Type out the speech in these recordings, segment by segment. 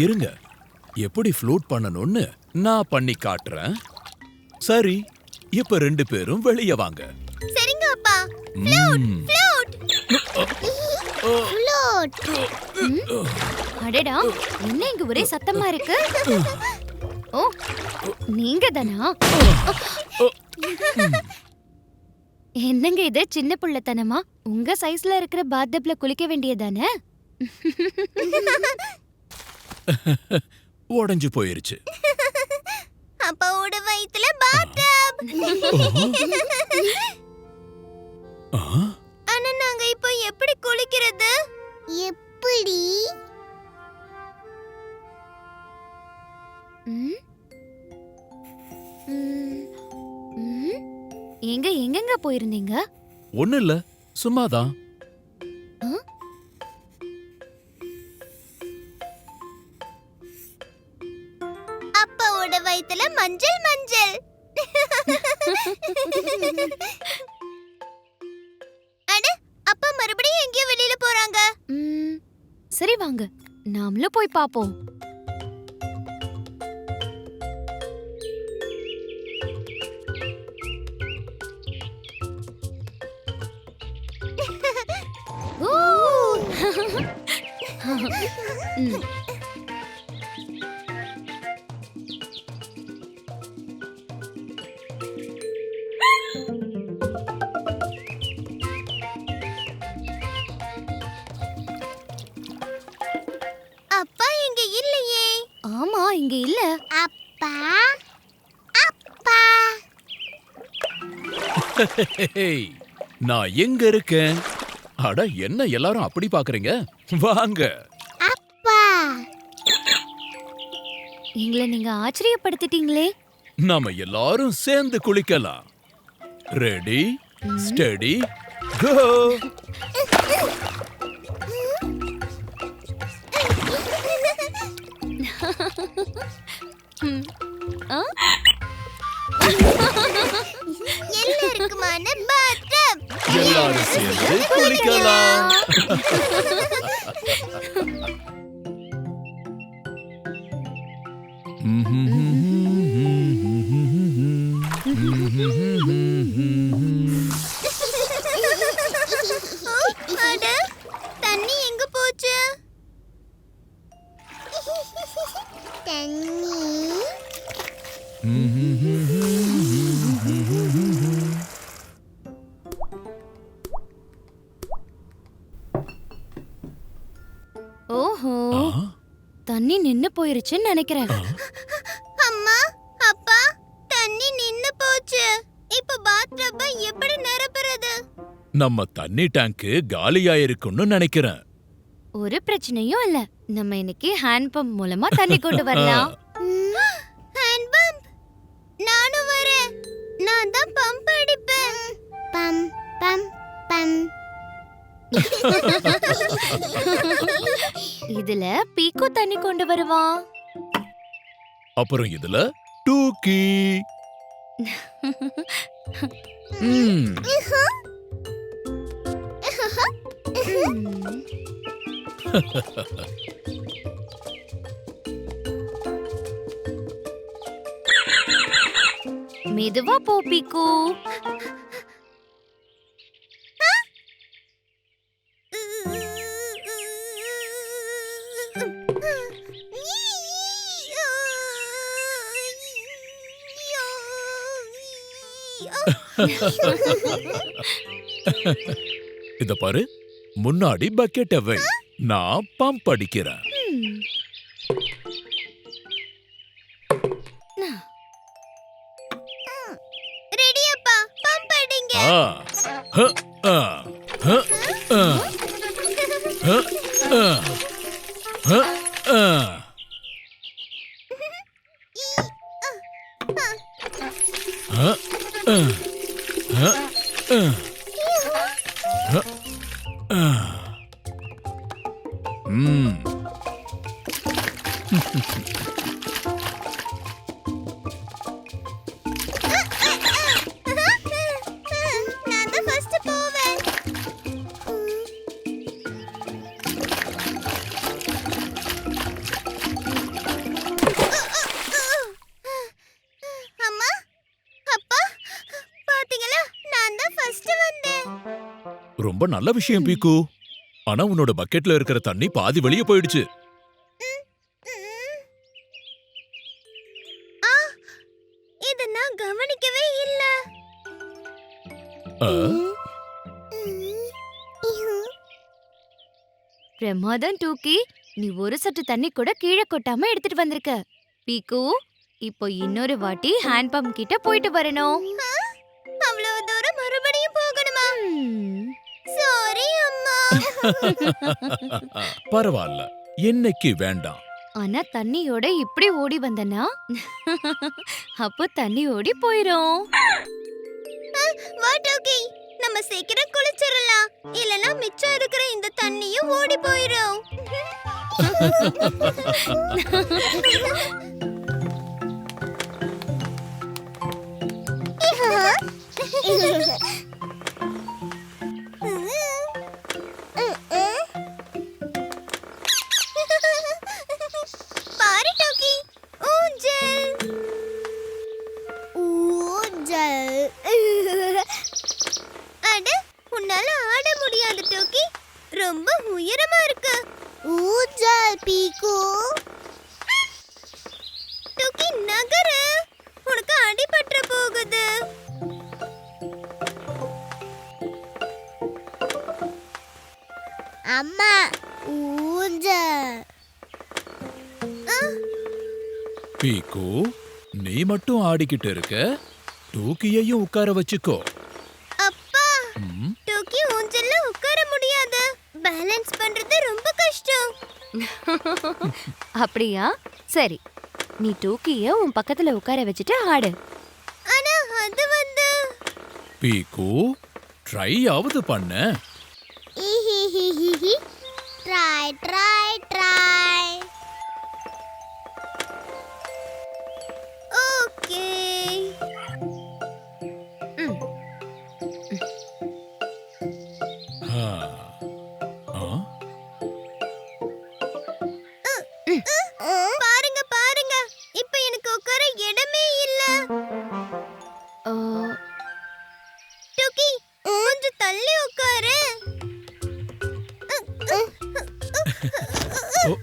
இருங்க, எப்படி ஃப்ளூட் பண்ணணும்னு நான் பண்ணி காட்டுறேன். சரி, இப்ப 2 பேரும் வெளியே வாங்க. சரிங்க அப்பா. Flute flute. அடடா, என்ன இங்க ஒரே சத்தமா இருக்கு? ஓ, நீங்க தானா? என்னங்க இது சின்ன புள்ளத்தனமா? உங்க சைஸ்ல இருக்கிற பாத்டப்ல குளிக்க வேண்டியதானே? உடைஞ்சு போயிருச்சு. அப்பாவோட வயித்துல பாத்டப். ஆனா நாங்க இப்போ எப்படி குளிக்கிறது? எப்படி? எங்கெங்க போயிருந்தீங்க? ஒண்ணு இல்ல, சும்மாதான். அப்பாவோட வயித்துல மஞ்சள் மஞ்சள். அட, அப்பா மறுபடியும் எங்கேயோ வெளியில போறாங்க. சரி வாங்க, நாமளும் போய் பாப்போம். அப்பா இங்க இல்லையே. ஆமா, இங்க இல்ல. அப்பா அப்பா. நான் எங்க இருக்கேன்? அட, என்ன எல்லாரும் அப்படி பாக்குறீங்க? வாங்க. அப்பா, எங்களை நீங்க ஆச்சரியப்படுத்திட்டீங்களே. நாம எல்லாரும் சேர்ந்து குளிக்கலாம். ரெடி, ஸ்டெடி, கோ. எல்லாருக்குமான பாத்டப். எல்லாரும் சேர்ந்து குளிக்கலாம். அட, தண்ணி எங்க போச்சு? தண்ணி. ஓஹோ, தண்ணி நின்னு போயிருச்சுன்னு நினைக்கிறேன். அம்மா, அப்பா, தண்ணி நின்னு போச்சு. இப்ப பாத்டப்ப எப்படி நிரப்புறது? நம்ம தண்ணி டேங்க் காலியாயிருக்குன்னு நினைக்கிறேன். ஒரு பிரச்சனையும் இல்ல. நம்ம இன்னைக்கு ஹேண்ட் பம்ப் மூலமா தண்ணி கொண்டு வரலாம். Hand pump. நானும் வரேன். நான் தான் பம்ப் அடிப்பேன். பம் பம் பம். இதுல பீக்கோ தண்ணி கொண்டு வருவான். அப்புறம் இதுல டூக்கி. மெதுவா போ பீக்கோ. இத பாரு, முன்னாடி பக்கெட்டை வை, நான் பம்ப் அடிக்கிறேன். ரெடி அப்பா, பம்ப் அடிங்க. நான் தான் ஃபர்ஸ்ட் போவேன். ரொம்ப நல்ல விஷயம் பீக்கு. ஆனா உன்னோட பக்கெட்ல இருக்கிற தண்ணி பாதி வெளியே போயிடுச்சு. ஆ, இத நான் கவனிக்கவே இல்ல. ஆ, பிரமாதம் டூக்கி, நீ ஒரு சொட்டு தண்ணி கூட கீழே கொட்டாம எடுத்துட்டு வந்திருக்க. பீக்கு, இப்போ இன்னொரு வாட்டி ஹேண்ட் பம்ப் கிட்ட போயிட்டு வரணும். அவ்வளவு தூரம் மறுபடியும் போகணுமா? ம். சாரி அம்மா. பரவாயில்ல, என்னைக்கு வேண்டாம். ஆனா தண்ணியோட இப்படி ஓடி வந்தனா அப்போ தண்ணி ஓடி போயிரும். வா டோக்கி, நம்ம சீக்கிரம் குளிச்சிரலாம். இல்லனா மிச்சம் இருக்கிற இந்த தண்ணியும் ஓடி போயிரும். பாரு டோக்கி, ஊஞ்சல். ஊஞ்சல். அட, உன்னால ஆட முடியாது டோக்கி. ரொம்ப உயரமா இருக்கு. ஊஞ்சல் பீக்கு. டோக்கி நகரு. உனக்கு அடிபட்டுற போகுது. அம்மா, ஊஞ்சல். பீக்கு, நீ மட்டும் ஆடிக்கிட்டு இருக்க. டூக்கியையும் உட்கார வச்சுக்கோ. அப்பா, ம், டோக்கி ஊஞ்சல்ல உட்கார முடியாது. பேலன்ஸ் பண்றது ரொம்ப கஷ்டம். அப்படியா? சரி, நீ டூக்கிய உன் பக்கத்துல உட்கார வச்சுட்டு ஆடு. ஆனா அது வந்து பீக்கு, ட்ரை ஆவது பண்ண. Try try try. ஓகே. ம். ஆ, ஆ, பாருங்க பாருங்க, இப்போ எனக்கு உட்கார இடமே இல்ல. ஓ, டோக்கி, கொஞ்சம் தள்ளி உட்காரு. ஓ,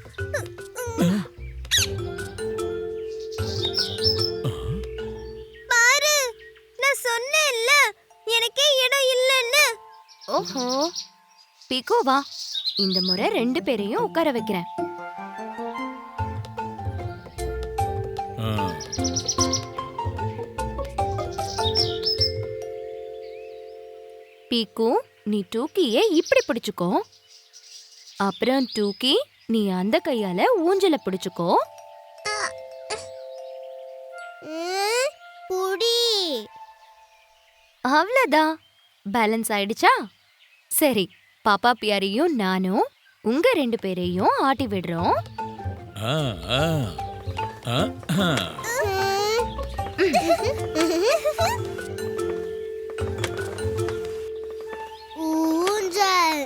பாரு, நான் சொன்னேன்ல எனக்கே இடம் இல்லைன்னு. ஓஹோ. பீக்கு வா, இந்த முறை 2 பேரையும் உட்கார வைக்கிறேன். ஆ. பீக்கு, நீ டூக்கியை இப்படி பிடிச்சுக்கோ. அப்புறம் டூக்கி, நீ அந்த கையால ஊஞ்சல பிடிச்சுக்கோ. புடி. அவ்வளவுதான். பேலன்ஸ் ஆயிடுச்சா? சரி, பாப்பா பியாரியும் நானும் உங்க 2 பேரையும் ஆட்டி விடுறோம். ஆ, ஆ, ஆ, ஆ. ஊஞ்சல்.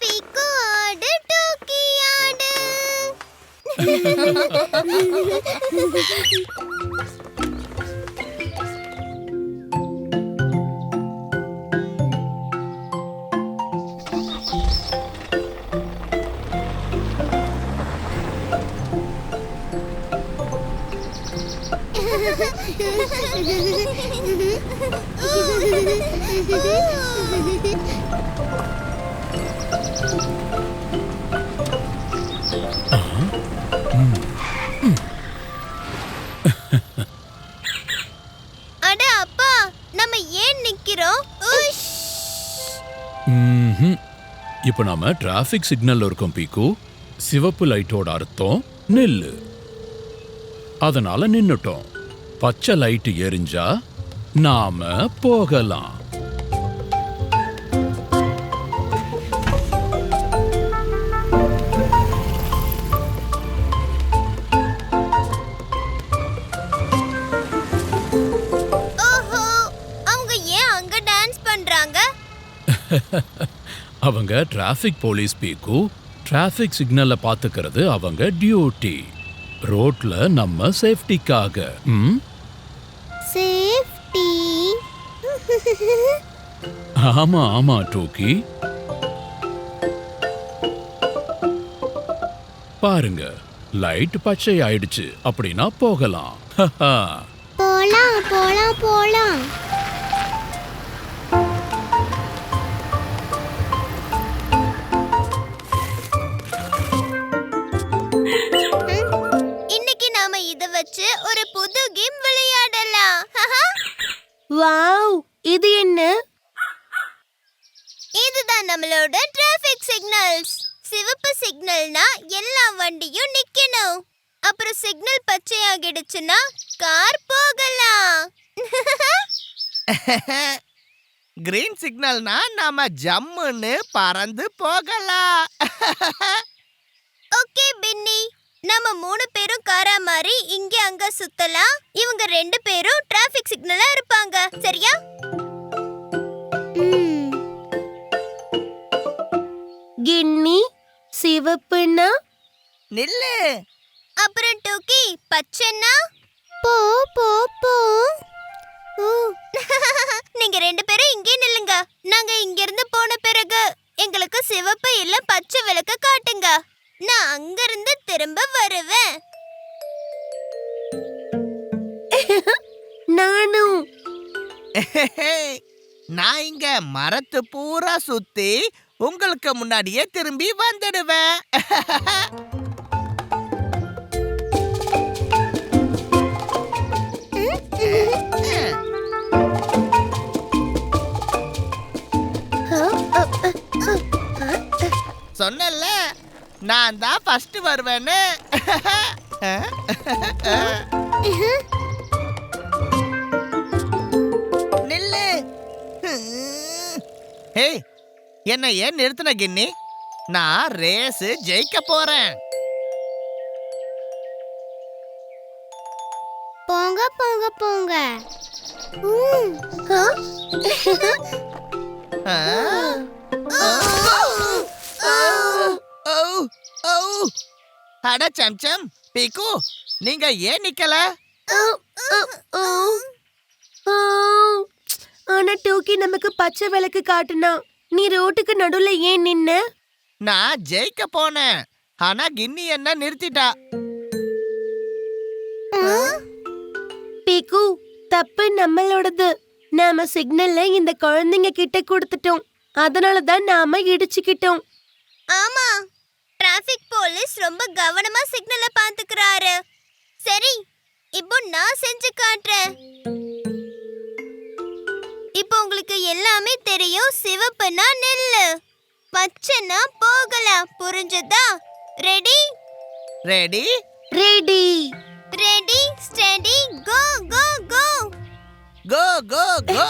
பீக்கு ஆடு, டோக்கி ஆடு. அட அப்பா, நம்ம ஏன் நிக்கிறோம்? உஷ். ம்ஹும். இப்ப நாம டிராஃபிக் சிக்னல்ல இருக்கோம் பீக்கு. சிவப்பு லைட்டோட அர்த்தம் நில்லு. அதனால நின்னுட்டோம். பச்சை லைட் எரிஞ்சா நாம போகலாம். ஓஹோ, அவங்க ஏன் அங்க டான்ஸ் பண்றாங்க? அவங்க டிராஃபிக் போலீஸ் பீக்கு. டிராஃபிக் சிக்னல்ல பாத்துக்கிறது அவங்க டியூட்டி. ரோட்ல நம்ம சேஃப்டிக்காக. ம், சேஃப்டி. ஆமா ஆமா டோக்கி. பாருங்க, லைட் பச்சை ஆயிடுச்சு. அப்படின்னா போகலாம். போலாம் போலாம் போலாம். இன்னைக்கு நாம இத வச்சு ஒரு புது கேம் விளையாடலாம். வாவ், இது என்ன? இதுதான் நம்மளோட டிராஃபிக் சிக்னல்ஸ். சிவப்பு சிக்னல்னா எல்லா வண்டியும் நிக்கணும். அப்புறம் சிக்னல் பச்சையாகிடுச்சுன்னா கார் போகலாம். கிரீன் சிக்னல்னா நாம ஜம்முன்னு பறந்து போகலாம். ஓகே பின்னி, நம்ம 3 பேரும் காரா மாதிரி இங்க அங்க சுத்தலாம். இவங்க 2 பேரும் டிராஃபிக் சிக்னலா இருப்பாங்க, சரியா? கின்னி, சிவப்புன்னா? நில்லு. அப்புறம் டூக்கி, பச்சைன்னா போ போ போ. நீங்க 2 பேரும் இங்கே நில்லுங்க. நாங்க இங்க இருந்து போன பிறகு எங்களுக்கு சிவப்பு இல்ல பச்சை விளக்க காட்டுங்க. நான் அங்க இருந்து திரும்ப வருவேன். நானும். நான் இங்க மரத்து பூரா சுத்தி உங்களுக்கு முன்னாடியே திரும்பி வந்துடுவேன். சொன்னல, நான் தான் ஃபர்ஸ்ட் வருவேன்னு. நில்லு. ஹே, என்ன ஏன் நிறுத்தின கின்னி? நான் ரேஸ் ஜெயிக்க போறேன். போங்க போங்க போங்க. அட சம்சம், பீக்கு, நீங்க ஏன் நிக்கல? ஆனா டோக்கி நமக்கு பச்சை விளக்கு காட்டுனா, நீ ரோட்டுக்கு நடுவுல ஏன் நின்ன? நான் ஜெயிக்க போனேன், ஆனா கின்னி என்ன நிறுத்திட்டா. பீக்கு, தப்பு நம்மளோடது. நாம சிக்னல்ல இந்த குழந்தைங்க கிட்ட கொடுத்துட்டோம். அதனாலதான் நாம இடிச்சுக்கிட்டோம். ஆமா, டிராஃபிக் போலீஸ் ரொம்ப கவனமா சிக்னல பாத்துக்கறாரு. சரி, இப்போ நான் செஞ்சு காட்டுறேன். இப்போ உங்களுக்கு எல்லாமே தெரியும். சிவப்புனா நில்லு, பச்சைனா போகலாம். புரிஞ்சதா? Ready ready ready ready steady go go go. Go go கோ.